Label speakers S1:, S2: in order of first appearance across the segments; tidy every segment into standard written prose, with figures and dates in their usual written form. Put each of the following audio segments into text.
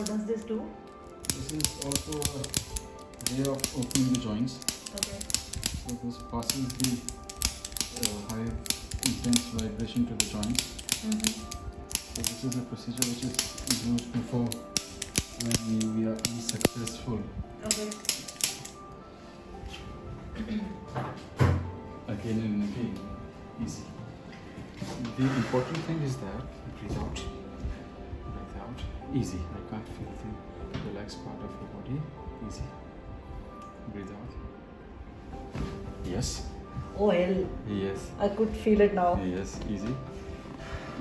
S1: what does this do?
S2: This is also a way of opening the joints.
S1: Okay.
S2: So this passes the high intense vibration to the joints. So this is a procedure which is used before when we are unsuccessful.
S1: Okay.
S2: Again and again, easy. The important thing is that breathe out, easy. I can't feel the relaxed part of your body. Easy. Breathe out. Yes.
S1: Oh hell.
S2: Yes.
S1: I could feel it now.
S2: Yes. Easy.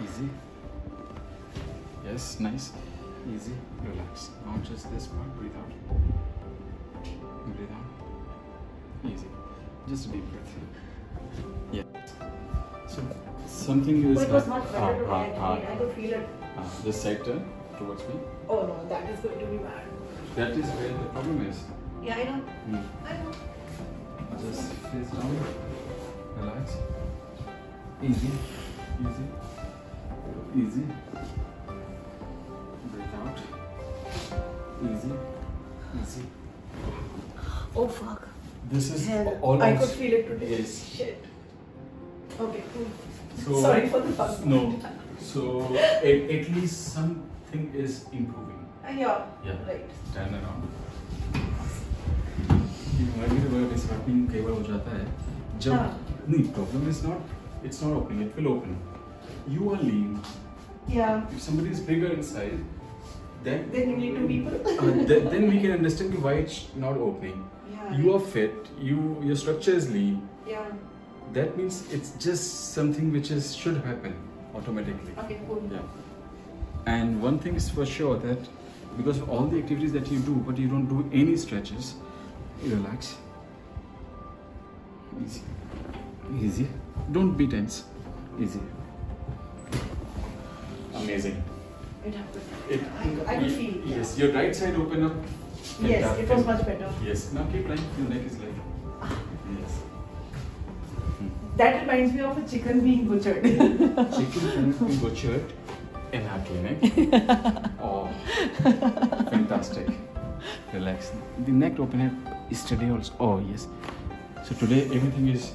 S2: Easy. Yes. Nice. Easy. Relax. Now just this part. Breathe out. Breathe out. Easy. Just a deep breath. Yes. So something is.
S1: But it was much better to me. I could feel it.
S2: This side turn towards me.
S1: Oh no, that is going to be bad.
S2: That is where the problem is.
S1: Yeah, I know. I know.
S2: Just face down. Relax. Easy. Easy. Easy. Breathe out. Easy. Easy.
S1: Oh fuck.
S2: This is
S1: Hell,
S2: almost.
S1: I could feel it today.
S2: Yes.
S1: Shit. Okay, cool.
S2: So,
S1: sorry for the fun.
S2: No. So at least something is improving.
S1: Yeah.
S2: Yeah.
S1: Right.
S2: Turn around. This happening कई बार हो जाता है जब नहीं problem is not it's not opening, it will open. You are lean.
S1: Yeah.
S2: If somebody is bigger inside, then
S1: you need two people.
S2: then we can understand why it's not opening.
S1: Yeah.
S2: You are fit. Your structure is lean.
S1: Yeah.
S2: That means it's just something which should happen automatically.
S1: Okay, cool.
S2: Yeah. And one thing is for sure that because of all the activities that you do, but you don't do any stretches, you relax. Easy. Easy. Don't be tense. Easy. Amazing.
S1: It happened. I could feel.
S2: Yes. Your right side open up.
S1: Yes, it was much better.
S2: Yes. Now keep trying. Your neck is like. Yes.
S1: That reminds me of a chicken being butchered.
S2: Chicken being butchered in our clinic. Oh, fantastic. Relax. The neck open up is today also. Oh, yes. So today everything is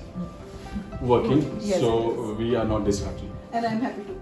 S2: working.
S1: Yes,
S2: so we are not disrupting.
S1: And I'm happy to.